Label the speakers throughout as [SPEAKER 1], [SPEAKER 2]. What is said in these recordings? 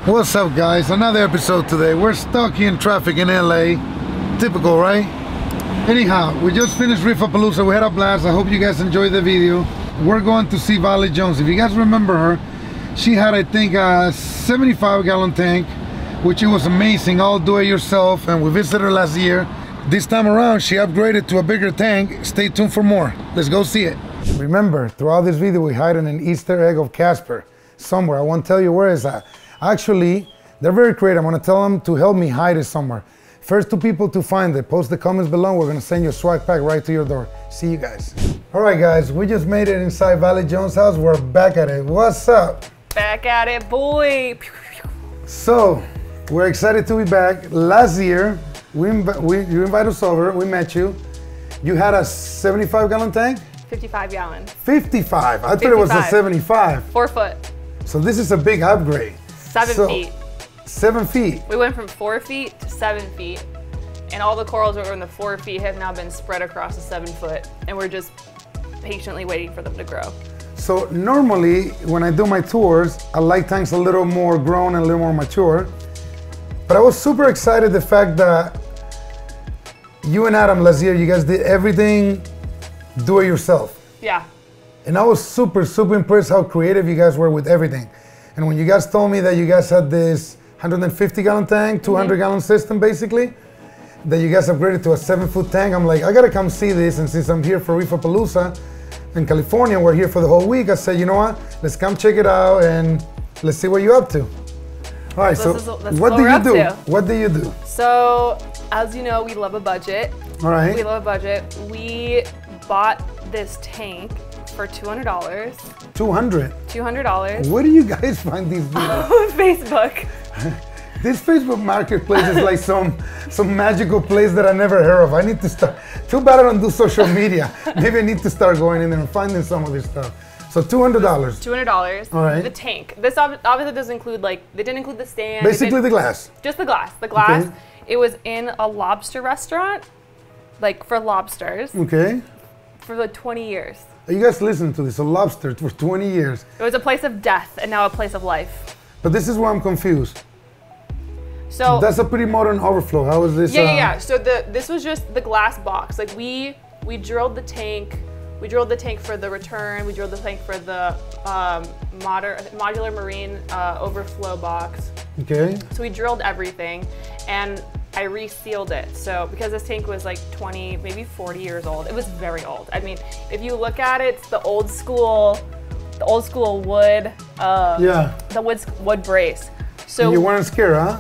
[SPEAKER 1] What's up, guys? Another episode today. We're stuck in traffic in LA. Typical, right? Anyhow, we just finished Reef. We had a blast. I hope you guys enjoyed the video. We're going to see Valley Jones. If you guys remember her, she had, I think, a 75-gallon tank, which it was amazing, all do it yourself, and we visited her last year. This time around, she upgraded to a bigger tank. Stay tuned for more. Let's go see it. Remember, throughout this video, we hide an Easter egg of Casper somewhere. I won't tell you where it's at. Actually, they're very creative. I'm gonna tell them to help me hide it somewhere. First two people to find it, post the comments below. We're gonna send you a swag pack right to your door. See you guys. All right, guys, we just made it inside Valley Jones' house. We're back at it. What's up?
[SPEAKER 2] Back at it, boy.
[SPEAKER 1] So, we're excited to be back. Last year, you invited us over, we met you. You had a 75-gallon tank?
[SPEAKER 2] 55-gallon.
[SPEAKER 1] 55, I thought it was a 75.
[SPEAKER 2] 4 foot.
[SPEAKER 1] So this is a big upgrade.
[SPEAKER 2] 7 feet.
[SPEAKER 1] 7 feet.
[SPEAKER 2] We went from 4 feet to 7 feet. And all the corals that were in the 4 feet have now been spread across the 7 foot. And we're just patiently waiting for them to grow.
[SPEAKER 1] So normally, when I do my tours, I like tanks a little more grown and a little more mature. But I was super excited the fact that you and Adam last year, you guys did everything do it yourself.
[SPEAKER 2] Yeah.
[SPEAKER 1] And I was super impressed how creative you guys were with everything. And when you guys told me that you guys had this 150-gallon tank, 200-gallon system basically, that you guys upgraded to a 7-foot tank, I'm like, I gotta come see this. And since I'm here for Reef in California, we're here for the whole week, I said, you know what, let's come check it out and let's see what you're up to. All right, so what do you do? What do you do?
[SPEAKER 2] So, as you know, we love a budget.
[SPEAKER 1] All right.
[SPEAKER 2] We love a budget. We bought this tank for $200. $200.
[SPEAKER 1] Where do you guys find these videos?
[SPEAKER 2] On Facebook.
[SPEAKER 1] This Facebook marketplace is like some magical place that I never heard of. I need to start. Too bad I don't do social media. Maybe I need to start going in there and finding some of this stuff. So $200.
[SPEAKER 2] $200.
[SPEAKER 1] All right.
[SPEAKER 2] The tank. This obviously doesn't include, like, they didn't include the stand.
[SPEAKER 1] Basically the glass.
[SPEAKER 2] Just the glass. The glass.
[SPEAKER 1] Okay.
[SPEAKER 2] It was in a lobster restaurant, like for lobsters.
[SPEAKER 1] Okay.
[SPEAKER 2] For like 20 years.
[SPEAKER 1] You guys listen to this, a lobster for 20 years.
[SPEAKER 2] It was a place of death and now a place of life.
[SPEAKER 1] But this is where I'm confused.
[SPEAKER 2] So
[SPEAKER 1] that's a pretty modern overflow. How is this?
[SPEAKER 2] Yeah. So this was just the glass box. Like we drilled the tank. We drilled the tank for the return. We drilled the tank for the modular marine overflow box.
[SPEAKER 1] Okay.
[SPEAKER 2] So we drilled everything, and I resealed it. So because this tank was like 20, maybe 40 years old, it was very old. I mean, if you look at it, it's the old school wood.
[SPEAKER 1] Yeah.
[SPEAKER 2] The wood brace. So
[SPEAKER 1] and you weren't scared, huh?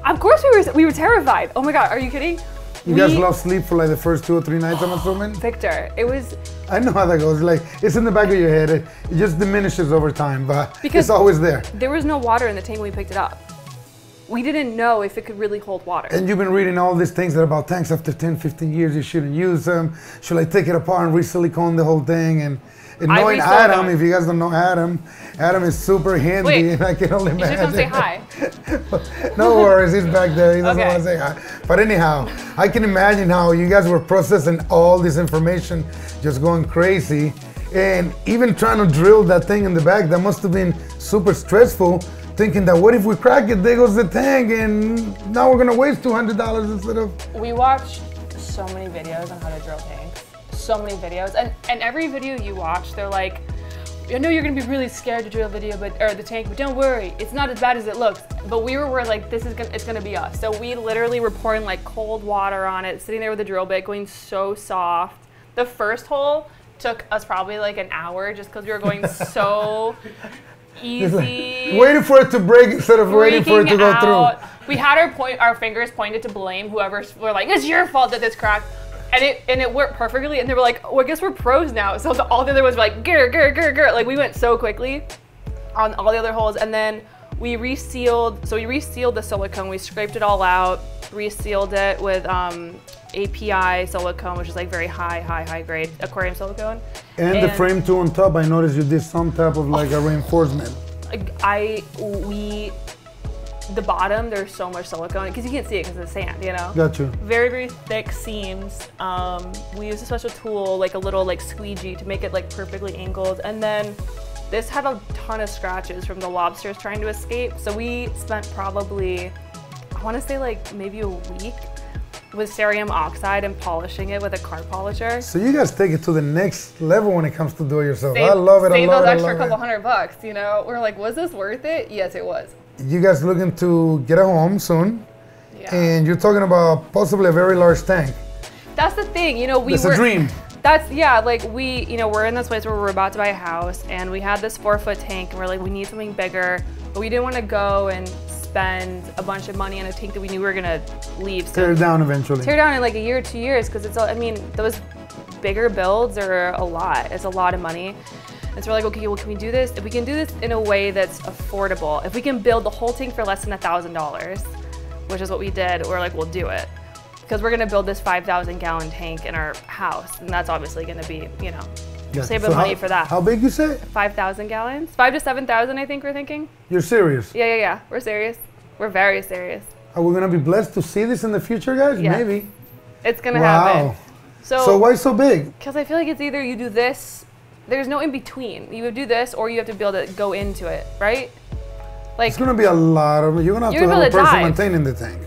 [SPEAKER 2] Of course we were terrified. Oh my God, are you kidding?
[SPEAKER 1] You guys lost sleep for like the first 2 or 3 nights, I'm assuming?
[SPEAKER 2] Victor, it was...
[SPEAKER 1] I know how that goes. Like, it's in the back of your head. It just diminishes over time, but it's always there.
[SPEAKER 2] There was no water in the tank when we picked it up. We didn't know if it could really hold water.
[SPEAKER 1] And you've been reading all these things that are about tanks after 10, 15 years, you shouldn't use them. Should I take it apart and re-silicone the whole thing? And knowing Adam, if you guys don't know Adam is super handy.
[SPEAKER 2] Wait,
[SPEAKER 1] and I can only imagine.
[SPEAKER 2] You should come say hi.
[SPEAKER 1] No worries, he's back there. He doesn't
[SPEAKER 2] Okay.
[SPEAKER 1] want to say hi. But anyhow, I can imagine how you guys were processing all this information, just going crazy. And even trying to drill that thing in the back, that must have been super stressful. Thinking that what if we crack it, there goes the tank, and now we're gonna waste $200 instead of...
[SPEAKER 2] We watched so many videos on how to drill tanks. So many videos, and every video you watch, they're like, I know you're gonna be really scared to drill the tank, but don't worry, it's not as bad as it looks. But we were like, it's gonna be us. So we literally were pouring like cold water on it, sitting there with a drill bit, going so soft. The first hole took us probably like an hour just because we were going so easy.
[SPEAKER 1] Like, waiting for it to break instead of waiting for it to go through.
[SPEAKER 2] We had our fingers pointed to blame whoever. We're like, it's your fault that this cracked. And it worked perfectly, and they were like, oh, I guess we're pros now. So all the other ones were like, grr. Like, we went so quickly on all the other holes, and then we resealed. So we resealed the silicone. We scraped it all out, resealed it with API silicone, which is like very high grade aquarium silicone.
[SPEAKER 1] And the frame too on top, I noticed you did some type of like a reinforcement.
[SPEAKER 2] The bottom, there's so much silicone because you can't see it because of the sand, you know?
[SPEAKER 1] Got you.
[SPEAKER 2] Very thick seams. We used a special tool, like a little like squeegee, to make it like perfectly angled. And then This had a ton of scratches from the lobsters trying to escape. So we spent probably, I want to say like maybe a week with cerium oxide and polishing it with a car polisher.
[SPEAKER 1] So you guys take it to the next level when it comes to do it yourself. I love it.
[SPEAKER 2] Save those extra couple $100, you know? We're like, was this worth it? Yes, it was.
[SPEAKER 1] You guys looking to get a home soon.
[SPEAKER 2] Yeah.
[SPEAKER 1] And you're talking about possibly a very large tank.
[SPEAKER 2] That's the thing, you know,
[SPEAKER 1] It's a dream.
[SPEAKER 2] That's, yeah, like we, you know, we're in this place where we're about to buy a house and we had this 4-foot tank and we're like, we need something bigger, but we didn't want to go and spend a bunch of money on a tank that we knew we were gonna leave. So
[SPEAKER 1] tear it down eventually.
[SPEAKER 2] Tear down in like a year or 2 years, because it's, I mean, those bigger builds are a lot. It's a lot of money. And so we're like, okay, well, can we do this? If we can do this in a way that's affordable, if we can build the whole tank for less than $1,000, which is what we did, we're like, we'll do it. Because we're gonna build this 5,000 gallon tank in our house, and that's obviously gonna be, you know, save the money for that.
[SPEAKER 1] How big you say?
[SPEAKER 2] 5,000 gallons? 5,000 to 7,000, I think we're thinking.
[SPEAKER 1] You're serious?
[SPEAKER 2] Yeah. We're serious. We're very serious.
[SPEAKER 1] Are we gonna be blessed to see this in the future, guys?
[SPEAKER 2] Yeah.
[SPEAKER 1] Maybe.
[SPEAKER 2] It's gonna happen.
[SPEAKER 1] So why so big?
[SPEAKER 2] Because I feel like it's either you do this, there's no in between. You would do this, or you have to be able to go into it, right? Like,
[SPEAKER 1] it's gonna be a lot of, you're gonna have to have a person maintaining the tank.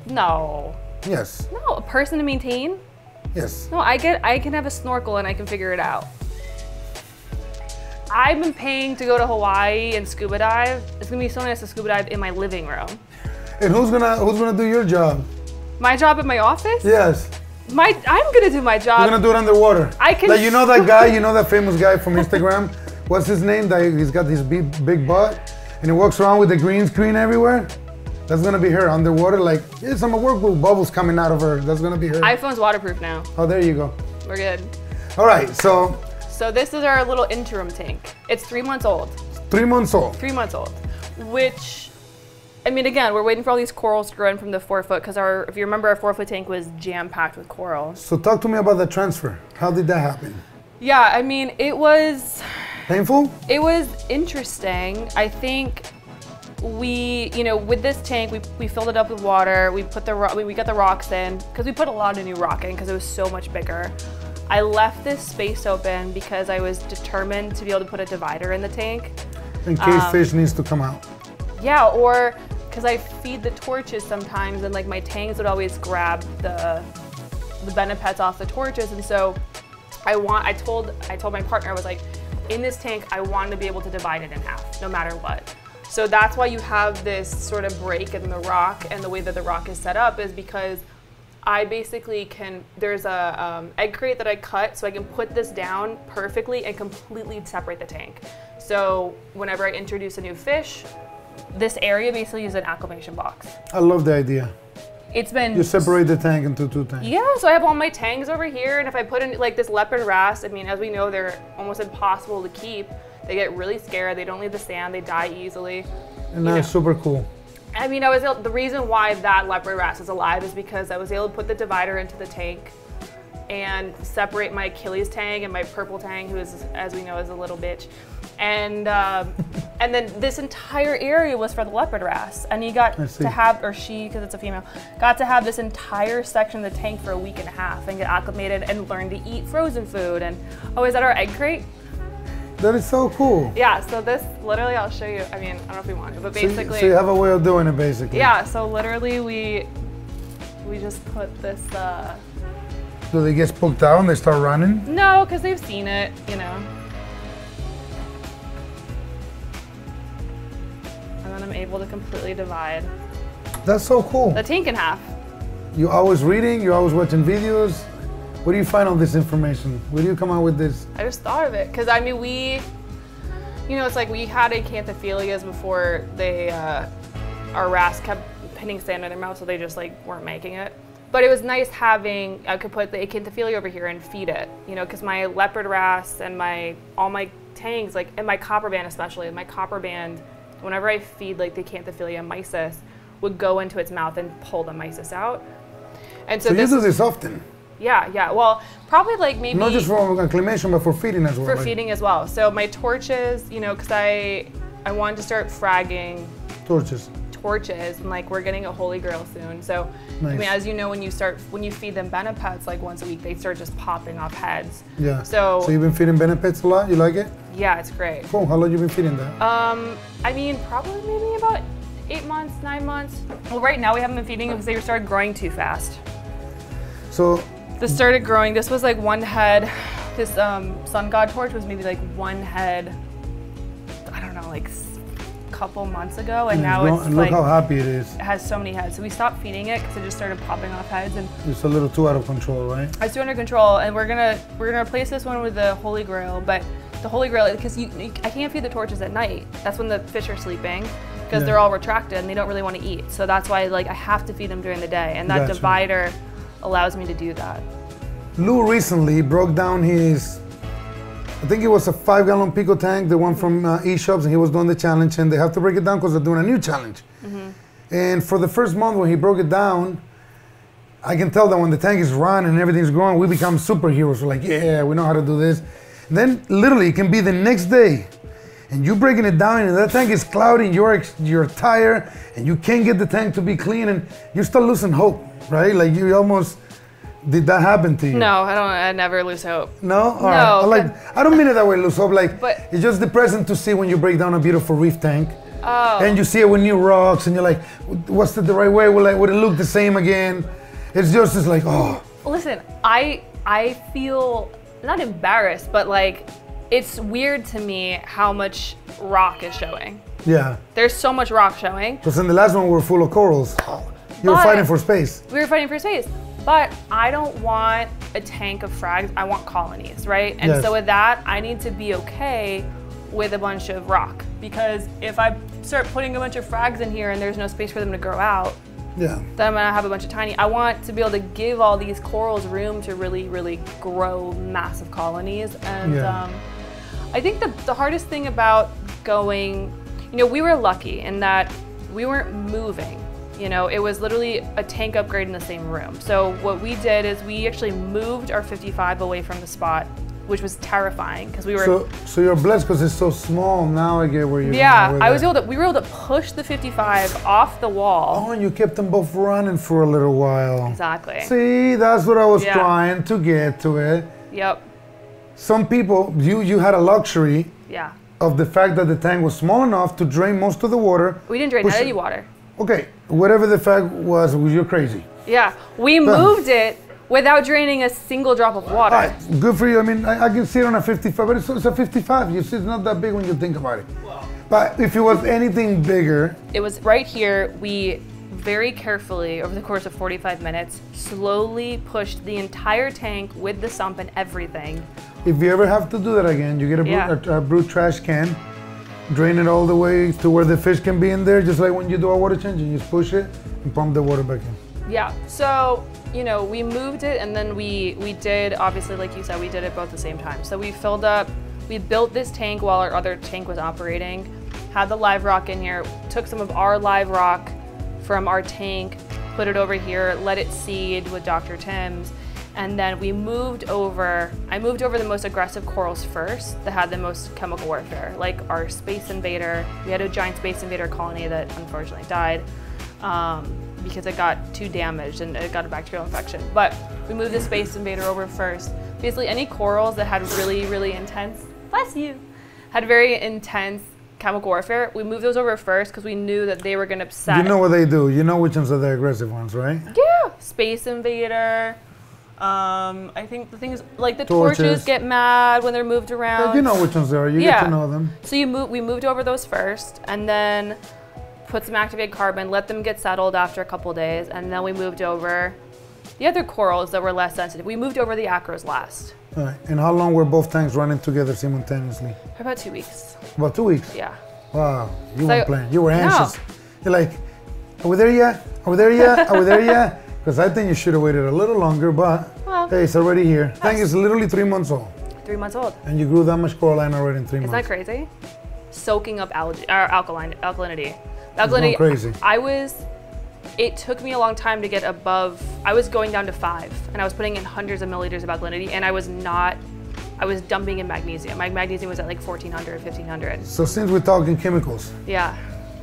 [SPEAKER 2] No.
[SPEAKER 1] Yes.
[SPEAKER 2] No, a person to maintain?
[SPEAKER 1] Yes.
[SPEAKER 2] No, I can have a snorkel and I can figure it out. I've been paying to go to Hawaii and scuba dive. It's gonna be so nice to scuba dive in my living room.
[SPEAKER 1] And who's gonna do your job?
[SPEAKER 2] My job at my office?
[SPEAKER 1] Yes.
[SPEAKER 2] I'm gonna do my job.
[SPEAKER 1] You're gonna do it underwater.
[SPEAKER 2] I can.
[SPEAKER 1] Like, you know that guy, you know that famous guy from Instagram? What's his name? That he's got this big butt and he walks around with the green screen everywhere? That's gonna be her underwater, like, yes, I'm a work with bubbles coming out of her. That's gonna be her.
[SPEAKER 2] iPhone's waterproof now.
[SPEAKER 1] Oh, there you go.
[SPEAKER 2] We're good.
[SPEAKER 1] All right, so
[SPEAKER 2] this is our little interim tank. It's 3 months old.
[SPEAKER 1] 3 months old.
[SPEAKER 2] 3 months old, which, I mean, again, we're waiting for all these corals to grow in from the 4-foot, because if you remember, our 4-foot tank was jam-packed with coral.
[SPEAKER 1] So talk to me about the transfer. How did that happen?
[SPEAKER 2] Yeah, I mean, it was
[SPEAKER 1] painful.
[SPEAKER 2] It was interesting. I think we, you know, with this tank, we filled it up with water. We put we got the rocks in, because we put a lot of new rock in because it was so much bigger. I left this space open because I was determined to be able to put a divider in the tank.
[SPEAKER 1] In case fish needs to come out. Yeah,
[SPEAKER 2] or because I feed the torches sometimes, and like my tangs would always grab the benepets off the torches, and so I told my partner, I was like, in this tank, I wanted to be able to divide it in half, no matter what. So that's why you have this sort of break in the rock, and the way that the rock is set up is because I basically there's a egg crate that I cut, so I can put this down perfectly and completely separate the tank. So whenever I introduce a new fish, this area basically is an acclimation box.
[SPEAKER 1] I love the idea.
[SPEAKER 2] It's been...
[SPEAKER 1] You separate the tank into 2 tanks.
[SPEAKER 2] Yeah, so I have all my tangs over here, and if I put in like this leopard wrasse, I mean, as we know, they're almost impossible to keep. They get really scared, they don't leave the sand, they die easily.
[SPEAKER 1] And that's super cool.
[SPEAKER 2] I mean, the reason why that leopard wrasse is alive is because I was able to put the divider into the tank and separate my Achilles tang and my purple tang, who is, as we know, is a little bitch. And then this entire area was for the leopard wrasse, and he got to have, or she, because it's a female, got to have this entire section of the tank for a week and a half and get acclimated and learn to eat frozen food. And oh, is that our egg crate?
[SPEAKER 1] That is so cool.
[SPEAKER 2] Yeah, so this, literally, I'll show you. I mean, I don't know if we want to, but basically.
[SPEAKER 1] So you have a way of doing it, basically.
[SPEAKER 2] Yeah, so literally we just put this.
[SPEAKER 1] Do they get spooked out and they start running?
[SPEAKER 2] No, because they've seen it, you know. And then I'm able to completely divide.
[SPEAKER 1] That's so cool.
[SPEAKER 2] The tank in half.
[SPEAKER 1] You always reading, you always watching videos. Where do you find all this information? Where do you come out with this?
[SPEAKER 2] I just thought of it, because I mean, you know, it's like we had acanthophilia before our wrasse kept pinning sand in their mouth, so they just like weren't making it. But it was nice having, I could put the acanthophilia over here and feed it, you know, because my leopard wrasse and all my tangs, like, and my copper band especially, my copper band, whenever I feed like the acanthophilia mysis, would go into its mouth and pull the mysis out. And so
[SPEAKER 1] you do this often?
[SPEAKER 2] Yeah. Well, probably like maybe...
[SPEAKER 1] Not just for acclimation, but for feeding as well.
[SPEAKER 2] For feeding as well. So my torches, you know, because I wanted to start fragging... torches, and like we're getting a holy grail soon. So
[SPEAKER 1] Nice.
[SPEAKER 2] I mean, as you know, when you feed them Benepets like once a week, they start just popping off heads.
[SPEAKER 1] Yeah.
[SPEAKER 2] So
[SPEAKER 1] you've been feeding Benepets a lot? You like it?
[SPEAKER 2] yeah, it's great.
[SPEAKER 1] Cool. How long you been feeding that?
[SPEAKER 2] I mean, probably maybe about 8 months, 9 months. Well, right now we haven't been feeding them because they started growing too fast.
[SPEAKER 1] So
[SPEAKER 2] This started growing. This was like one head. This sun god torch was maybe like one head, I don't know, like a couple months ago, and now it's
[SPEAKER 1] look
[SPEAKER 2] like
[SPEAKER 1] how happy it is.
[SPEAKER 2] it has so many heads. So we stopped feeding it because it just started popping off heads, and
[SPEAKER 1] It's a little too out of control, right?
[SPEAKER 2] it's too under control. And we're gonna replace this one with the Holy Grail, but the Holy Grail, because I can't feed the torches at night. That's when the fish are sleeping, because they're all retracted and they don't really want to eat. So that's why like I have to feed them during the day, and that
[SPEAKER 1] Gotcha.
[SPEAKER 2] divider allows me to do that.
[SPEAKER 1] Lou recently broke down his, I think it was a 5-gallon Pico tank, the one from eShops, and he was doing the challenge, and they have to break it down because they're doing a new challenge. And for the first month when he broke it down, I can tell that when the tank is running and everything's growing, we become superheroes. We're like, yeah, we know how to do this. And then literally it can be the next day, and you breaking it down, and that tank is cloudy, and you're tired, and you can't get the tank to be clean, and you start losing hope, right? Like you almost. Did that happen to you?
[SPEAKER 2] No, I never lose hope.
[SPEAKER 1] No? All right. I don't mean it that way, lose hope. Like,
[SPEAKER 2] But-
[SPEAKER 1] it's just depressing to see when you break down a beautiful reef tank.
[SPEAKER 2] Oh.
[SPEAKER 1] And you see it with new rocks, and you're like, what's the right way? Would it look the same again? It's like, oh.
[SPEAKER 2] Listen, I feel not embarrassed, but like it's weird to me how much rock is showing.
[SPEAKER 1] Yeah.
[SPEAKER 2] There's so much rock showing.
[SPEAKER 1] Because in the last one, we were full of corals. You were
[SPEAKER 2] But-
[SPEAKER 1] fighting for space.
[SPEAKER 2] We were fighting for space. But I don't want a tank of frags, I want colonies, right? And
[SPEAKER 1] Yes.
[SPEAKER 2] so with that, I need to be okay with a bunch of rock. Because if I start putting a bunch of frags in here and there's no space for them to grow out,
[SPEAKER 1] Yeah.
[SPEAKER 2] then I'm gonna have a bunch of tiny. I want to be able to give all these corals room to really, really grow massive colonies. And
[SPEAKER 1] Yeah.
[SPEAKER 2] I think the hardest thing about going, we were lucky in that we weren't moving. It was literally a tank upgrade in the same room. So what we did is we actually moved our 55 away from the spot, which was terrifying because we were.
[SPEAKER 1] So you're blessed because it's so small. Now I get where you're
[SPEAKER 2] Yeah,
[SPEAKER 1] going.
[SPEAKER 2] we were able to push the 55 off the wall.
[SPEAKER 1] Oh, and you kept them both running for a little while.
[SPEAKER 2] Exactly.
[SPEAKER 1] See, that's what I was trying to get to it.
[SPEAKER 2] Yep.
[SPEAKER 1] Some people, you had a luxury
[SPEAKER 2] Yeah.
[SPEAKER 1] of the fact that the tank was small enough to drain most of the water.
[SPEAKER 2] We didn't drain any water.
[SPEAKER 1] Okay, whatever the fact was you're crazy.
[SPEAKER 2] Yeah, we moved it without draining a single drop of water.
[SPEAKER 1] All right, good for you. I mean, I can see it on a 55, but it's a 55. You see, it's not that big when you think about it. But if it was anything bigger.
[SPEAKER 2] It was right here. We very carefully, over the course of 45 minutes, slowly pushed the entire tank with the sump and everything.
[SPEAKER 1] If you ever have to do that again, you get a brute trash can, drain it all the way to where the fish can be in there, just like when you do a water change, and you just push it and pump the water back in.
[SPEAKER 2] Yeah, so, we moved it, and then we did, obviously, like you said, we did it both at the same time. So we built this tank while our other tank was operating, had the live rock in here, took some of our live rock from our tank, put it over here, let it seed with Dr. Tim's, and then I moved over the most aggressive corals first that had the most chemical warfare, like our Space Invader. We had a giant Space Invader colony that unfortunately died because it got too damaged and it got a bacterial infection. But we moved the Space Invader over first. Basically any corals that had really, really intense, had very intense chemical warfare, we moved those over first because we knew that they were going to upset.
[SPEAKER 1] You know what they do. You know which ones are the aggressive ones, right?
[SPEAKER 2] Yeah, Space Invader. I think the thing is, like the torches get mad when they're moved around.
[SPEAKER 1] But you know which ones they are. You get to know them.
[SPEAKER 2] So we moved over those first, and then put some activated carbon, let them get settled after a couple days, and then we moved over the other corals that were less sensitive. We moved over the acros last.
[SPEAKER 1] All right. And how long were both tanks running together simultaneously?
[SPEAKER 2] For about 2 weeks.
[SPEAKER 1] About 2 weeks?
[SPEAKER 2] Yeah.
[SPEAKER 1] Wow. You weren't playing. You were anxious. No. You're like, are we there yet? Are we there yet? Are we there yet? Because I think you should have waited a little longer, but hey, it's already here. Yes. Tank is literally 3 months old.
[SPEAKER 2] 3 months old.
[SPEAKER 1] And you grew that much coralline already in 3 months.
[SPEAKER 2] Isn't that crazy? Soaking up alkalinity.
[SPEAKER 1] Alkalinity. Crazy.
[SPEAKER 2] It took me a long time to get above. I was going down to 5, and I was putting in hundreds of milliliters of alkalinity, and I was dumping in magnesium. My magnesium was at like 1,400, 1,500.
[SPEAKER 1] So since we're talking chemicals.
[SPEAKER 2] Yeah.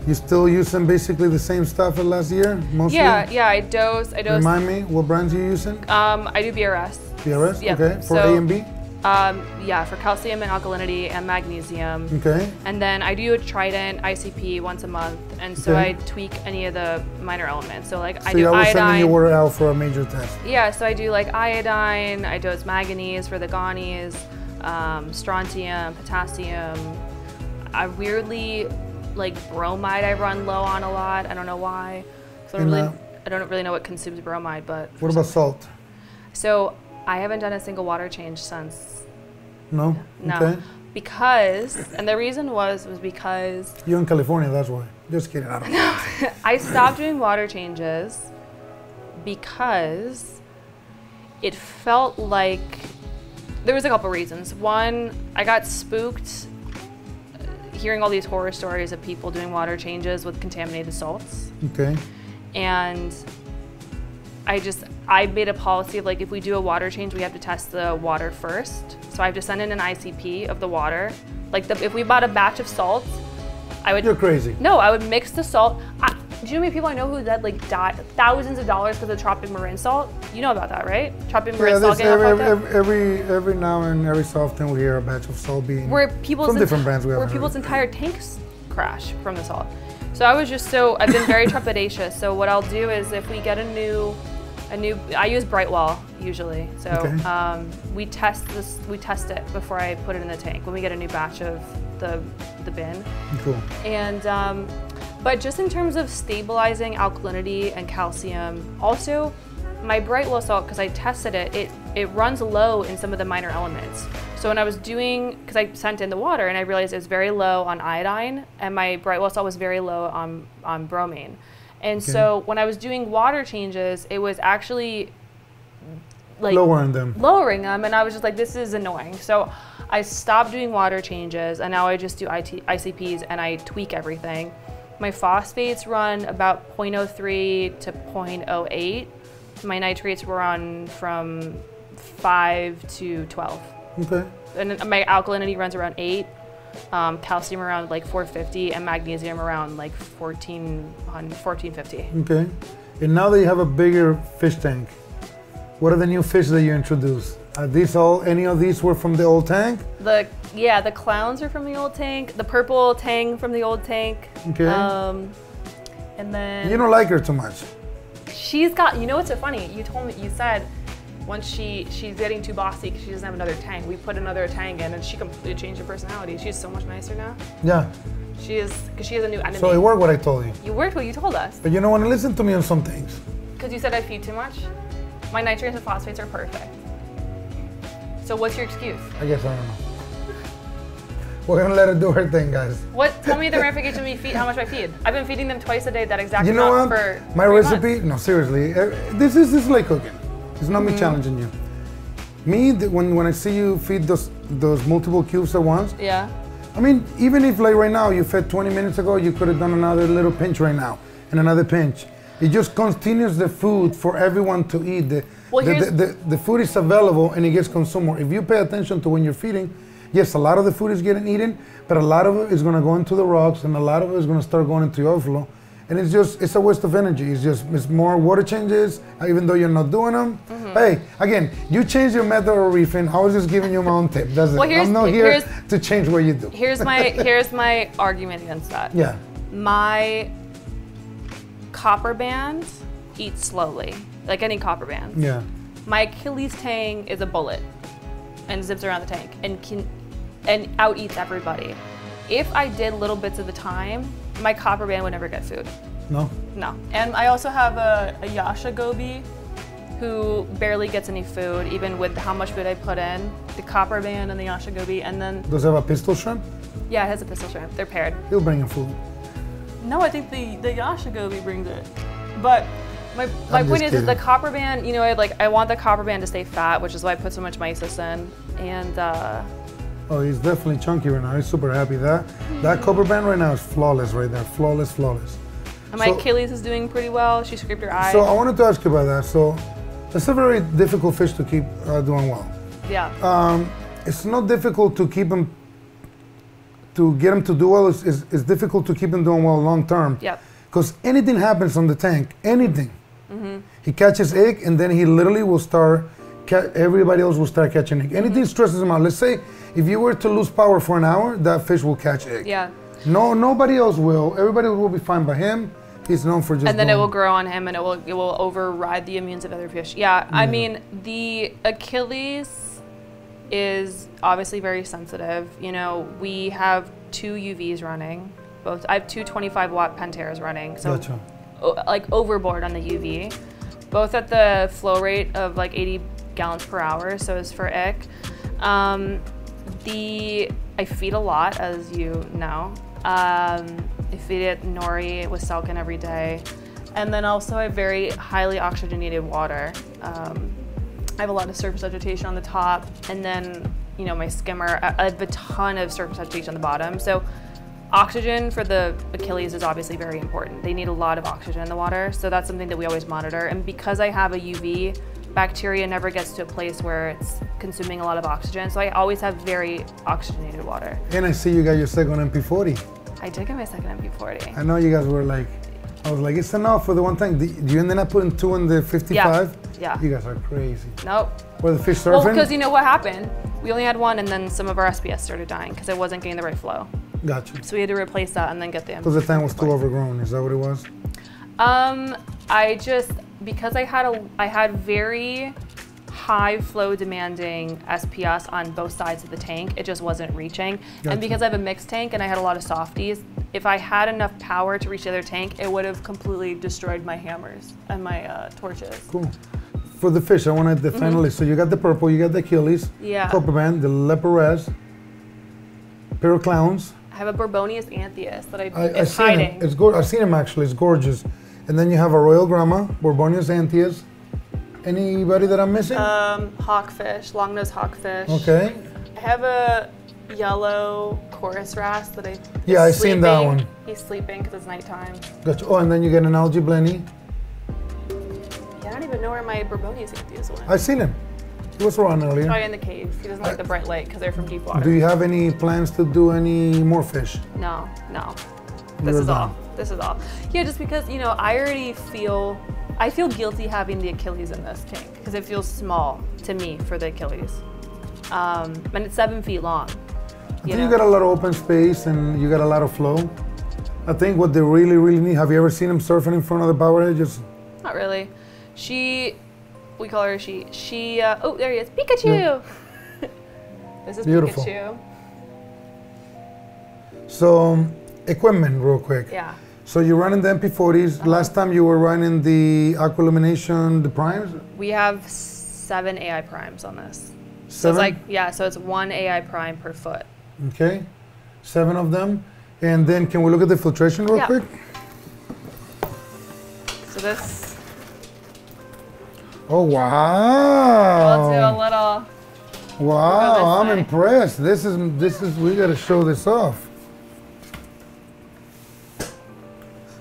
[SPEAKER 1] You still using basically the same stuff as last year, mostly?
[SPEAKER 2] Yeah, I dose.
[SPEAKER 1] Remind me, what brands are you using?
[SPEAKER 2] I do BRS.
[SPEAKER 1] BRS,
[SPEAKER 2] Yep.
[SPEAKER 1] okay. For A and B?
[SPEAKER 2] Yeah, for calcium and alkalinity and magnesium.
[SPEAKER 1] Okay.
[SPEAKER 2] And then I do a Trident ICP once a month, and so I tweak any of the minor elements. So like I do
[SPEAKER 1] I was sending
[SPEAKER 2] iodine.
[SPEAKER 1] your water out for a major test.
[SPEAKER 2] Yeah, so I do like iodine, I dose manganese for the ganies, strontium, potassium. I weirdly, like bromide I run low on a lot. I don't know why. So I don't really know what consumes bromide, but.
[SPEAKER 1] What about salt?
[SPEAKER 2] So I haven't done a single water change since.
[SPEAKER 1] No?
[SPEAKER 2] No.
[SPEAKER 1] Okay.
[SPEAKER 2] Because, and the reason was because.
[SPEAKER 1] You're in California, that's why. Just kidding, I don't know.
[SPEAKER 2] I stopped doing water changes because it felt like, there was a couple reasons. One, I got spooked hearing all these horror stories of people doing water changes with contaminated salts.
[SPEAKER 1] Okay.
[SPEAKER 2] And I made a policy of like, if we do a water change, we have to test the water first. So I have to send in an ICP of the water. Like if we bought a batch of salt, I would-
[SPEAKER 1] You're crazy.
[SPEAKER 2] No, I would mix the salt. Do you know how many people I know who that like died thousands of dollars because of tropic marin salt? You know about that, right? Tropic marin salt getting
[SPEAKER 1] every now and every so often we hear a batch of salt being from different brands.
[SPEAKER 2] Where people's entire tanks crash from the salt. So I've been very trepidatious. So what I'll do is if we get a new, I use Brightwell usually. So we test it before I put it in the tank when we get a new batch of the bin.
[SPEAKER 1] Cool.
[SPEAKER 2] And but just in terms of stabilizing alkalinity and calcium, also my Brightwell salt, because I tested it, it runs low in some of the minor elements. So when I was doing, because I sent in the water and I realized it was very low on iodine and my Brightwell salt was very low on bromine. And so when I was doing water changes, it was actually like lowering them, and I was just like, this is annoying. So I stopped doing water changes and now I just do ICPs and I tweak everything. My phosphates run about 0.03 to 0.08. My nitrates were on from 5 to 12. Okay. And my alkalinity runs around 8. Calcium around like 450 and magnesium around like 1450.
[SPEAKER 1] Okay. And now that you have a bigger fish tank, what are the new fish that you introduced? Are these any of these were from the old tank?
[SPEAKER 2] The clowns are from the old tank. The purple tang from the old tank.
[SPEAKER 1] Okay.
[SPEAKER 2] And then.
[SPEAKER 1] You don't like her too much.
[SPEAKER 2] She's got, you know what's so funny? You said once she's getting too bossy because she doesn't have another tang. We put another tang in and she completely changed her personality. She's so much nicer now.
[SPEAKER 1] Yeah.
[SPEAKER 2] She is, because she has a new enemy.
[SPEAKER 1] So it worked what I told you.
[SPEAKER 2] You worked what you told us.
[SPEAKER 1] But you don't want to listen to me on some things.
[SPEAKER 2] Because you said I feed too much? My nitrates and phosphates are perfect. So what's your excuse?
[SPEAKER 1] I guess I don't know. We're gonna let her do her thing, guys.
[SPEAKER 2] Tell me the ramification of me how much I feed. I've been feeding them twice a day, that exact
[SPEAKER 1] amount
[SPEAKER 2] for 3 months.
[SPEAKER 1] My recipe, no, seriously, this is like cooking. It's not me challenging you. When I see you feed those multiple cubes at once.
[SPEAKER 2] Yeah.
[SPEAKER 1] I mean, even if like right now you fed 20 minutes ago, you could have done another little pinch right now and another pinch. It just continues the food for everyone to eat. The food is available and it gets consumed more. If you pay attention to when you're feeding, yes, a lot of the food is getting eaten, but a lot of it is going to go into the rocks and a lot of it is going to start going into your overflow. And it's a waste of energy. It's more water changes, even though you're not doing them. Hey, again, you changed your method of reefing. I was just giving you my own tip. That's it. I'm not here to change what you do.
[SPEAKER 2] Here's my argument against that.
[SPEAKER 1] Yeah.
[SPEAKER 2] My copper band eats slowly, like any copper band.
[SPEAKER 1] Yeah.
[SPEAKER 2] My Achilles tang is a bullet and zips around the tank and out eats everybody. If I did little bits of the time, my copper band would never get food.
[SPEAKER 1] No?
[SPEAKER 2] No. And I also have a Yasha goby who barely gets any food, even with how much food I put in. The copper band and the Yasha goby, and then...
[SPEAKER 1] Does it have a pistol shrimp?
[SPEAKER 2] Yeah, it has a pistol shrimp. They're paired.
[SPEAKER 1] He'll bring him food.
[SPEAKER 2] No, I think the Yasha goby brings it. But my point is the copper band, you know, I want the copper band to stay fat, which is why I put so much mysis in. And
[SPEAKER 1] oh, he's definitely chunky right now. He's super happy. That copper band right now is flawless right there. Flawless, flawless.
[SPEAKER 2] And my Achilles is doing pretty well. She scraped her eye.
[SPEAKER 1] So I wanted to ask you about that. So it's a very difficult fish to keep doing well.
[SPEAKER 2] Yeah.
[SPEAKER 1] It's not difficult to keep him to get him to do well is difficult to keep him doing well long term.
[SPEAKER 2] Yep.
[SPEAKER 1] Because anything happens on the tank, anything. He catches egg, and then he literally will start, everybody else will start catching egg. Anything stresses him out. Let's say if you were to lose power for an hour, that fish will catch egg.
[SPEAKER 2] Yeah.
[SPEAKER 1] No, nobody else will. Everybody will be fine by him. He's known for just.
[SPEAKER 2] And then it will grow on him, and it will override the immunes of other fish. Yeah, I mean the Achilles is obviously very sensitive. You know, we have 2 UVs running. I have 2 25-watt Panteras running. So
[SPEAKER 1] Gotcha.
[SPEAKER 2] Like overboard on the UV, both at the flow rate of like 80 gallons per hour. So it's for ick. I feed a lot, as you know. I feed it nori with Selkin every day. And then also I have very highly oxygenated water. I have a lot of surface vegetation on the top, and then, you know, my skimmer, I have a ton of surface vegetation on the bottom. So oxygen for the Achilles is obviously very important. They need a lot of oxygen in the water, so that's something that we always monitor. And because I have a UV, bacteria never gets to a place where it's consuming a lot of oxygen, so I always have very oxygenated water.
[SPEAKER 1] And I see you got your second MP40.
[SPEAKER 2] I did get my second MP40.
[SPEAKER 1] I know you guys were like, I was like, it's enough for the one thing. Do you ended up putting 2 in the 55?
[SPEAKER 2] Yeah.
[SPEAKER 1] You guys are crazy.
[SPEAKER 2] Nope.
[SPEAKER 1] Were the fish surfing?
[SPEAKER 2] Well, because you know what happened? We only had 1, and then some of our SPS started dying because it wasn't getting the right flow.
[SPEAKER 1] Gotcha.
[SPEAKER 2] So we had to replace that and then get the MP40.
[SPEAKER 1] Because the tank was too overgrown, is that what it was?
[SPEAKER 2] Because I had very high flow demanding SPS on both sides of the tank, it just wasn't reaching.
[SPEAKER 1] Gotcha.
[SPEAKER 2] And because I have a mixed tank and I had a lot of softies, if I had enough power to reach the other tank, it would have completely destroyed my hammers and my torches.
[SPEAKER 1] Cool. For the fish, I want to finally, so you got the purple, you got the Achilles,
[SPEAKER 2] Yeah.
[SPEAKER 1] copper band, the leporez, Pyroclowns.
[SPEAKER 2] I have a Borbonius anthias that
[SPEAKER 1] I've
[SPEAKER 2] it's
[SPEAKER 1] seen
[SPEAKER 2] hiding.
[SPEAKER 1] him. It's good. I've seen him actually. It's gorgeous. And then you have a Royal Grandma, Borbonius anthias. Anybody that I'm missing?
[SPEAKER 2] Hawkfish, long-nosed hawkfish.
[SPEAKER 1] Okay.
[SPEAKER 2] I have a yellow chorus wrasse that
[SPEAKER 1] Yeah, I've seen that one.
[SPEAKER 2] He's sleeping because it's nighttime.
[SPEAKER 1] Gotcha. Oh, and then you get an algae blenny.
[SPEAKER 2] Yeah, I don't even know where my Borbonius anthias went.
[SPEAKER 1] I've seen him. He was around earlier.
[SPEAKER 2] Probably in the cave. He doesn't like the bright light because they're from deep water.
[SPEAKER 1] Do you have any plans to do any more fish?
[SPEAKER 2] No.
[SPEAKER 1] You're
[SPEAKER 2] This is
[SPEAKER 1] done.
[SPEAKER 2] all. This is all. Yeah, just because, you know, I feel guilty having the Achilles in this tank because it feels small to me for the Achilles. And it's 7 feet long.
[SPEAKER 1] I think you got a lot of open space and you got a lot of flow. I think what they really, really need, have you ever seen them surfing in front of the power edges?
[SPEAKER 2] Not really. We call her she. Oh, there he is, Pikachu! Yeah. This is
[SPEAKER 1] Beautiful.
[SPEAKER 2] Pikachu.
[SPEAKER 1] So, equipment real quick.
[SPEAKER 2] Yeah.
[SPEAKER 1] So you're running the MP40s. Last time you were running the Aqualumination, the primes?
[SPEAKER 2] We have 7 AI primes on this.
[SPEAKER 1] 7?
[SPEAKER 2] So it's like, yeah, so it's 1 AI prime per foot.
[SPEAKER 1] Okay, 7 of them. And then can we look at the filtration real quick?
[SPEAKER 2] So this,
[SPEAKER 1] Oh, wow.
[SPEAKER 2] let's do a little.
[SPEAKER 1] Wow, I'm
[SPEAKER 2] way.
[SPEAKER 1] impressed. This is, we gotta show this off.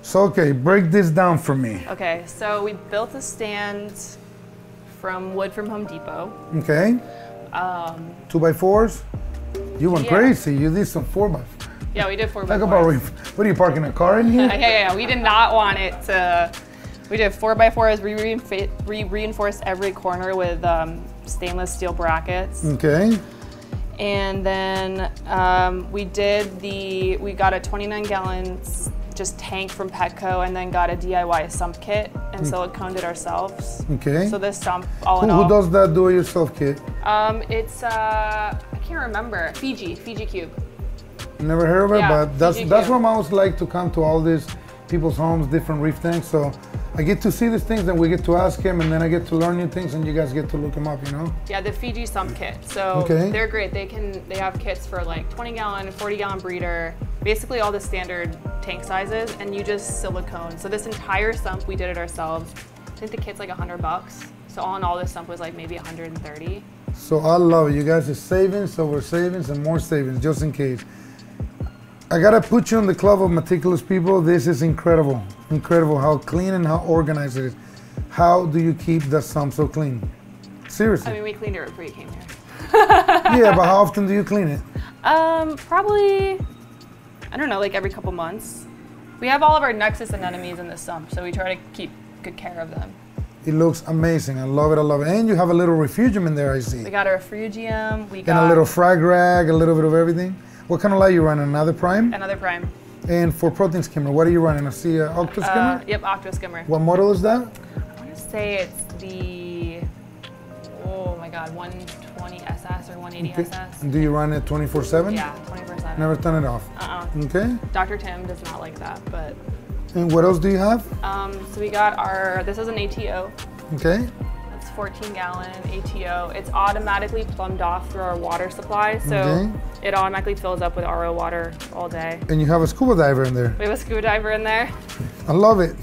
[SPEAKER 1] So, okay, break this down for me.
[SPEAKER 2] Okay, so we built a stand from wood from Home Depot.
[SPEAKER 1] Okay. 2x4s? You went
[SPEAKER 2] Yeah.
[SPEAKER 1] crazy. You did some 4x4.
[SPEAKER 2] Yeah, we did 4x4s.
[SPEAKER 1] Talk about Reef. What are you parking a car in here?
[SPEAKER 2] Yeah. We did not want it to. We did 4x4s. We reinforced every corner with stainless steel brackets.
[SPEAKER 1] Okay.
[SPEAKER 2] And then we got a 29 gallons just tank from Petco, and then got a DIY sump kit and siliconed it ourselves.
[SPEAKER 1] Okay.
[SPEAKER 2] So this sump, all in all.
[SPEAKER 1] Who does that do-it-yourself kit?
[SPEAKER 2] It's I can't remember. Fiji Cube.
[SPEAKER 1] Never heard of it,
[SPEAKER 2] Yeah,
[SPEAKER 1] but that's
[SPEAKER 2] Fiji
[SPEAKER 1] what
[SPEAKER 2] Cube.
[SPEAKER 1] I always like to come to all these people's homes, different reef tanks. So I get to see these things, and we get to ask him, and then I get to learn new things, and you guys get to look them up, you know?
[SPEAKER 2] Yeah, the Fiji sump kit. So
[SPEAKER 1] Okay.
[SPEAKER 2] they're great. They have kits for like 20 gallon, 40 gallon breeder, basically all the standard tank sizes, and you just silicone. So this entire sump, we did it ourselves. I think the kit's like $100. So all in all, this sump was like maybe 130.
[SPEAKER 1] So I love it. You guys are savings over savings and more savings, just in case. I gotta put you in the club of meticulous people. This is incredible. Incredible how clean and how organized it is. How do you keep that sump so clean? Seriously.
[SPEAKER 2] I mean, we cleaned it before you came here.
[SPEAKER 1] Yeah, but how often do you clean it?
[SPEAKER 2] Probably I don't know, like every couple months. We have all of our nexus anemones in the sump, so we try to keep good care of them.
[SPEAKER 1] It looks amazing. I love it. I love it. And you have a little refugium in there, I see.
[SPEAKER 2] We got our refugium. We
[SPEAKER 1] and
[SPEAKER 2] got
[SPEAKER 1] a little frag rag, a little bit of everything. What kind of light you running? Another prime?
[SPEAKER 2] Another prime.
[SPEAKER 1] And for protein skimmer, what are you running? I see an octo skimmer?
[SPEAKER 2] Yep, octo skimmer.
[SPEAKER 1] What model is that?
[SPEAKER 2] I want to say it's the, oh my God, 120 SS or 180 SS.
[SPEAKER 1] And do you run it 24/7?
[SPEAKER 2] Yeah, 24/7.
[SPEAKER 1] Never turn it off? Okay.
[SPEAKER 2] Dr. Tim does not like that, but.
[SPEAKER 1] And what else do you have?
[SPEAKER 2] So we got this is an ATO.
[SPEAKER 1] Okay.
[SPEAKER 2] It's 14-gallon ATO. It's automatically plumbed off through our water supply, so it automatically fills up with RO water all day.
[SPEAKER 1] And you have a scuba diver in there.
[SPEAKER 2] We have a scuba diver in there.
[SPEAKER 1] I love it.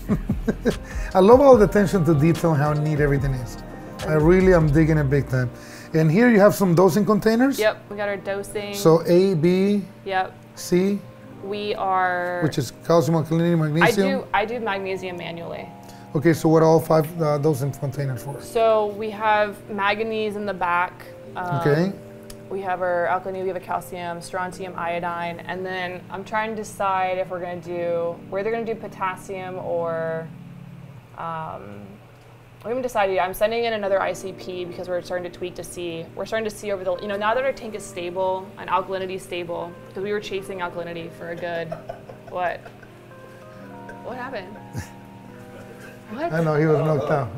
[SPEAKER 1] I love all the attention to detail and how neat everything is. I really am digging it big time. And here you have some dosing containers.
[SPEAKER 2] Yep, we got our dosing.
[SPEAKER 1] So A, B,
[SPEAKER 2] yep.
[SPEAKER 1] C.
[SPEAKER 2] We are.
[SPEAKER 1] Which is calcium, alkalinity, magnesium.
[SPEAKER 2] I do magnesium manually.
[SPEAKER 1] Okay, so what are all 5 dosing containers for?
[SPEAKER 2] So we have manganese in the back.
[SPEAKER 1] Okay.
[SPEAKER 2] We have our alkalinity, we have a calcium, strontium, iodine, and then I'm trying to decide if we're going to do, we're either going to do potassium or, we haven't decided yet. I'm sending in another ICP because we're starting to tweak to see, over the, now that our tank is stable and alkalinity is stable, because we were chasing alkalinity for a good, what? What happened? What?
[SPEAKER 1] I know, he was knocked out.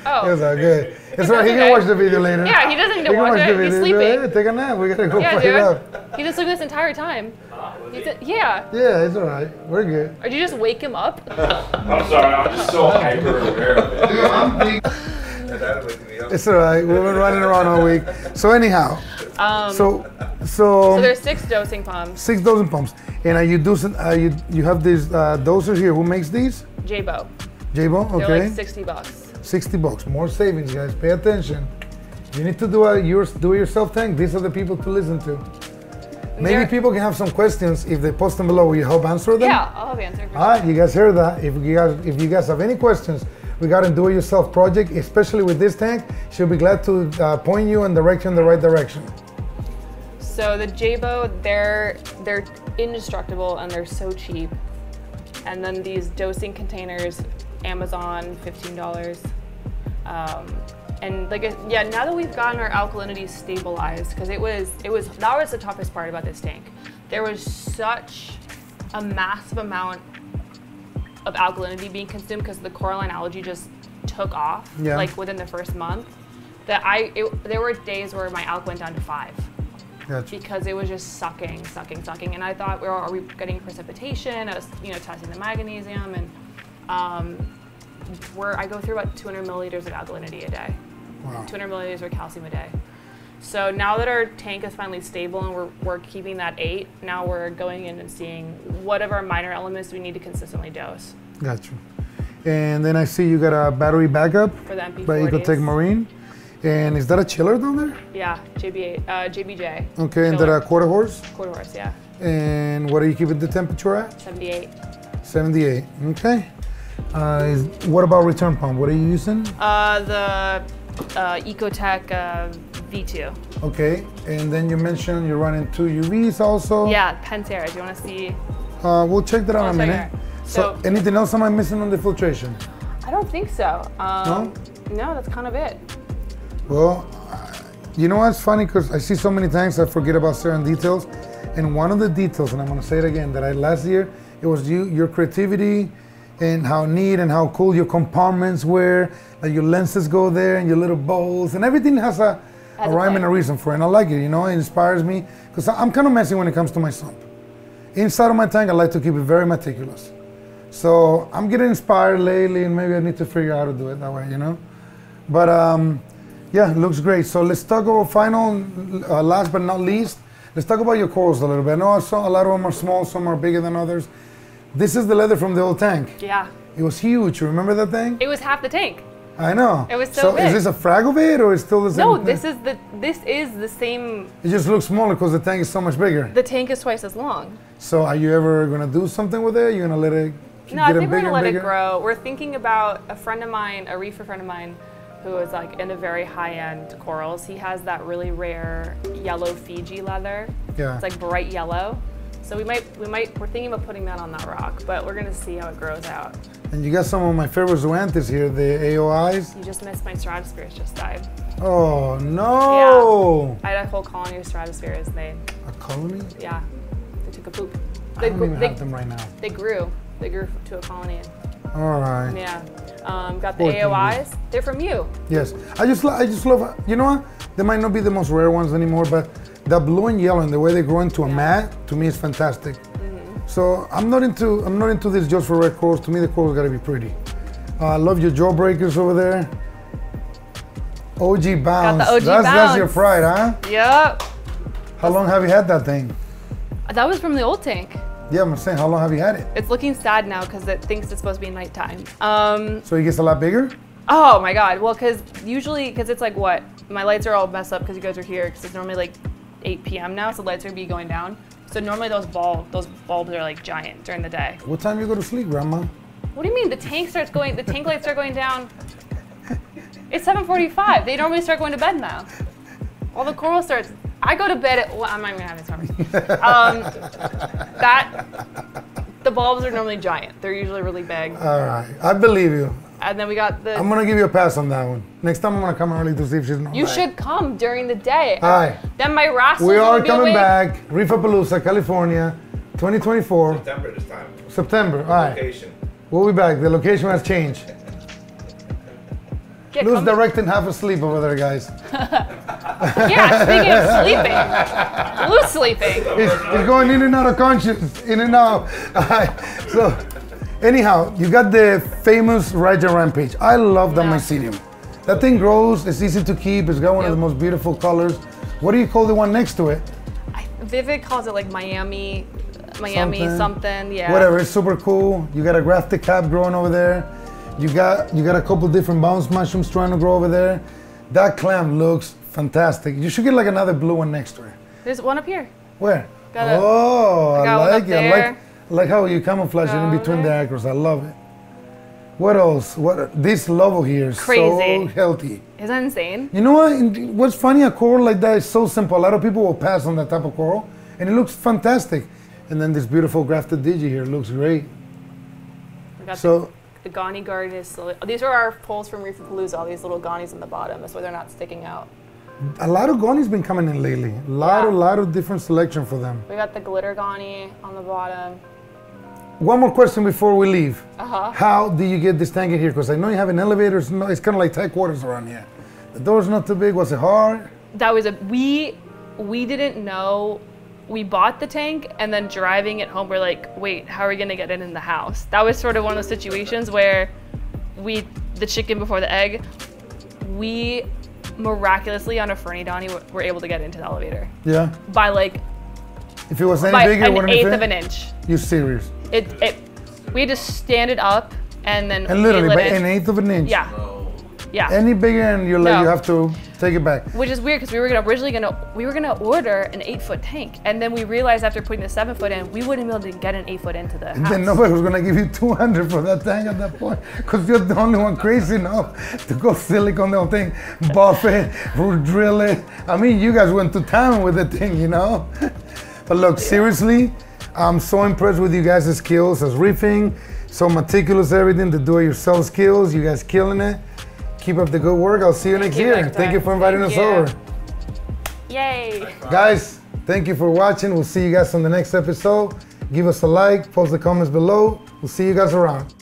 [SPEAKER 2] Oh.
[SPEAKER 1] It was all good. It's all right, he can watch the video later.
[SPEAKER 2] Yeah, he doesn't need to watch it, he's sleeping.
[SPEAKER 1] Hey, take a nap, we gotta go
[SPEAKER 2] yeah,
[SPEAKER 1] play it up.
[SPEAKER 2] He's been sleeping this entire time. Yeah.
[SPEAKER 1] Yeah, it's all right, we're good.
[SPEAKER 2] Or did you just wake him up?
[SPEAKER 3] I'm sorry, I'm just so hyper aware of it.
[SPEAKER 1] It's all right, we've been running around all week. So anyhow, so
[SPEAKER 2] there's 6 dosing pumps.
[SPEAKER 1] 6 dosing pumps. And are you dosing, you have these dosers here, who makes these?
[SPEAKER 2] Jabo.
[SPEAKER 1] Jabo, okay.
[SPEAKER 2] They're like $60.
[SPEAKER 1] $60, more savings, guys. Pay attention. You need to do a do-it-yourself tank. These are the people to listen to. Maybe people can have some questions. If they post them below, will you help answer them?
[SPEAKER 2] Yeah, I'll help answer.
[SPEAKER 1] All right, you guys heard that. If you guys have any questions regarding do-it-yourself project, especially with this tank, she'll be glad to point you and direct you in the right direction.
[SPEAKER 2] So the Jabo, they're indestructible and they're so cheap. And then these dosing containers, Amazon, $15. And now that we've gotten our alkalinity stabilized, because that was the toughest part about this tank. There was such a massive amount of alkalinity being consumed because the coralline algae just took off, like within the first month, that there were days where my alk went down to 5. Gotcha. Because it was just sucking. And I thought, are we getting precipitation? I was, testing the magnesium, and I go through about 200 milliliters of alkalinity a day. Wow. 200 milliliters of calcium a day. So now that our tank is finally stable and we're keeping that 8, now we're going in and seeing what of our minor elements we need to consistently dose.
[SPEAKER 1] Gotcha. And then I see you got a battery backup
[SPEAKER 2] for the MP40s.
[SPEAKER 1] By Ecotech Marine. And is that a chiller down there?
[SPEAKER 2] Yeah, JBJ.
[SPEAKER 1] Okay, and that a quarter horse?
[SPEAKER 2] Quarter horse, yeah.
[SPEAKER 1] And what are you keeping the temperature at?
[SPEAKER 2] 78.
[SPEAKER 1] 78, okay. What about return pump? What are you using?
[SPEAKER 2] The Ecotech V2.
[SPEAKER 1] Okay, and then you mentioned you're running 2 UVs also?
[SPEAKER 2] Yeah, Pantera. Do you want to see?
[SPEAKER 1] We'll check that out in a minute. So anything else am I missing on the filtration?
[SPEAKER 2] I don't think so.
[SPEAKER 1] No?
[SPEAKER 2] No, that's kind of it.
[SPEAKER 1] Well, you know what's funny? Because I see so many times I forget about certain details. And one of the details, and I'm going to say it again, that last year, it was your creativity and how neat and how cool your compartments were. Like your lenses go there and your little bowls, and everything has a rhyme and a reason for it. And I like it, it inspires me. Because I'm kind of messy when it comes to my sump. Inside of my tank, I like to keep it very meticulous. So I'm getting inspired lately, and maybe I need to figure out how to do it that way, But yeah, it looks great. So let's talk about last but not least, let's talk about your corals a little bit. I know a lot of them are small, some are bigger than others. This is the leather from the old tank.
[SPEAKER 2] Yeah.
[SPEAKER 1] It was huge. You remember that thing?
[SPEAKER 2] It was half the tank.
[SPEAKER 1] I know.
[SPEAKER 2] It was so big.
[SPEAKER 1] Is this a frag of it, or is it still the same?
[SPEAKER 2] No, this is the same.
[SPEAKER 1] It just looks smaller because the tank is so much bigger.
[SPEAKER 2] The tank is twice as long.
[SPEAKER 1] So are you ever going to do something with it? You're going to let it
[SPEAKER 2] No, I think we're going to let it grow. We're thinking about a friend of mine, a reefer friend of mine, who is like into very high-end corals. He has that really rare yellow Fiji leather.
[SPEAKER 1] Yeah.
[SPEAKER 2] It's like bright yellow. So we're thinking about putting that on that rock, but we're gonna see how it grows out.
[SPEAKER 1] And you got some of my favorite zoanthids here, the AOIs.
[SPEAKER 2] You just missed my stratospheres just died.
[SPEAKER 1] Oh no!
[SPEAKER 2] Yeah. I had a whole colony of stratospheres.
[SPEAKER 1] A colony?
[SPEAKER 2] Yeah, they took a poop.
[SPEAKER 1] I don't even have them right now.
[SPEAKER 2] They grew to a colony.
[SPEAKER 1] All right.
[SPEAKER 2] Yeah. Got the AOIs. They're from you.
[SPEAKER 1] Yes. I just love. You know what? They might not be the most rare ones anymore, but the blue and yellow and the way they grow into a mat to me is fantastic. So I'm not into this just for red corals. To me, the corals gotta be pretty. I love your jawbreakers over there. OG Bounce.
[SPEAKER 2] Got the OG Bounce.
[SPEAKER 1] That's your pride, huh?
[SPEAKER 2] Yep.
[SPEAKER 1] How long have you had that thing?
[SPEAKER 2] That was from the old tank.
[SPEAKER 1] Yeah, I'm saying, how long have you had it?
[SPEAKER 2] It's looking sad now because it thinks it's supposed to be nighttime.
[SPEAKER 1] So it gets a lot bigger?
[SPEAKER 2] Oh my God. Well, because it's like what? My lights are all messed up because you guys are here because it's normally like 8 p.m. now, so the lights are gonna be going down. So normally those bulbs are like giant during the day.
[SPEAKER 1] What time you go to sleep, Grandma?
[SPEAKER 2] What do you mean? The tank lights start going down. It's 7:45. They normally start going to bed now. All the coral starts. I go to bed at. Well, I'm not even gonna have this conversation. The bulbs are normally giant. They're usually really big.
[SPEAKER 1] All right, I believe you.
[SPEAKER 2] And then we got the.
[SPEAKER 1] I'm gonna give you a pass on that one. Next time I'm gonna come early to see if she's not
[SPEAKER 2] You
[SPEAKER 1] back.
[SPEAKER 2] should come during the day.
[SPEAKER 1] Hi.
[SPEAKER 2] Then my rascals
[SPEAKER 1] We are
[SPEAKER 2] will be
[SPEAKER 1] coming
[SPEAKER 2] awake.
[SPEAKER 1] back. Reefapalooza, California, 2024.
[SPEAKER 3] September this time.
[SPEAKER 1] September. All right.
[SPEAKER 3] Location.
[SPEAKER 1] We'll be back. The location has changed.
[SPEAKER 2] Yeah,
[SPEAKER 1] Lou's
[SPEAKER 2] come-
[SPEAKER 1] directing half asleep over there, guys.
[SPEAKER 2] Yeah, speaking of sleeping, Lou's sleeping.
[SPEAKER 1] He's going in and out of conscience, in and out. So, anyhow, you got the famous Raja Rampage. I love the mycelium. That thing grows, it's easy to keep, it's got one of the most beautiful colors. What do you call the one next to it?
[SPEAKER 2] Vivid calls it like Miami something, yeah.
[SPEAKER 1] Whatever, it's super cool. You got a grafted cap growing over there. You got a couple different bounce mushrooms trying to grow over there. That clam looks fantastic. You should get like another blue one next to it.
[SPEAKER 2] There's one up here.
[SPEAKER 1] Where?
[SPEAKER 2] Got it.
[SPEAKER 1] Oh,
[SPEAKER 2] I
[SPEAKER 1] I
[SPEAKER 2] got one
[SPEAKER 1] like
[SPEAKER 2] up
[SPEAKER 1] it. I
[SPEAKER 2] there.
[SPEAKER 1] like how you camouflage it in between the acres. I love it. What else? This logo here is so
[SPEAKER 2] Crazy.
[SPEAKER 1] healthy.
[SPEAKER 2] Isn't that insane?
[SPEAKER 1] You know what? What's funny? A coral like that is so simple. A lot of people will pass on that type of coral, and it looks fantastic. And then this beautiful grafted digi here looks great.
[SPEAKER 2] We got
[SPEAKER 1] So.
[SPEAKER 2] the Ghani garden is these are our poles from Reefapalooza, all these little Ghanis in the bottom. That's why they're not sticking out.
[SPEAKER 1] A lot of Ghani's been coming in lately. A lot of different selection for them.
[SPEAKER 2] We got the glitter Ghani on the bottom.
[SPEAKER 1] One more question before we leave.
[SPEAKER 2] Uh-huh.
[SPEAKER 1] How do you get this tank in here? Because I know you have an elevator. It's kind of like tight quarters around here. The door's not too big. Was it hard?
[SPEAKER 2] That was we didn't know. We bought the tank and then driving it home, we're like, wait, how are we gonna get it in the house? That was sort of one of those situations where the chicken before the egg, we miraculously on a Fernie Donnie were able to get into the elevator.
[SPEAKER 1] Yeah.
[SPEAKER 2] By like,
[SPEAKER 1] If it was any
[SPEAKER 2] by
[SPEAKER 1] bigger,
[SPEAKER 2] an
[SPEAKER 1] wouldn't it
[SPEAKER 2] eighth
[SPEAKER 1] fit?
[SPEAKER 2] of an inch.
[SPEAKER 1] You serious?
[SPEAKER 2] We had to stand it up and then
[SPEAKER 1] And literally
[SPEAKER 2] reel
[SPEAKER 1] by
[SPEAKER 2] it in.
[SPEAKER 1] an eighth of an inch.
[SPEAKER 2] Yeah. Yeah.
[SPEAKER 1] Any bigger and you're like,
[SPEAKER 2] No.
[SPEAKER 1] you have to take it back.
[SPEAKER 2] Which is weird because we were gonna order an 8-foot tank, and then we realized after putting the 7-foot in, we wouldn't be able to get an 8-foot into the
[SPEAKER 1] And
[SPEAKER 2] house.
[SPEAKER 1] then nobody was gonna give you 200 for that tank at that point, because you're the only one crazy enough to go silicone the whole thing, buff it, drill it. I mean, you guys went to town with the thing, you know? But look, seriously, I'm so impressed with you guys' skills as reefing, so meticulous everything, the do-it-yourself skills, you guys killing it. Keep up the good work. I'll see you next year. Thank you for inviting us over.
[SPEAKER 2] Yay.
[SPEAKER 1] Guys, thank you for watching. We'll see you guys on the next episode. Give us a like, post the comments below. We'll see you guys around.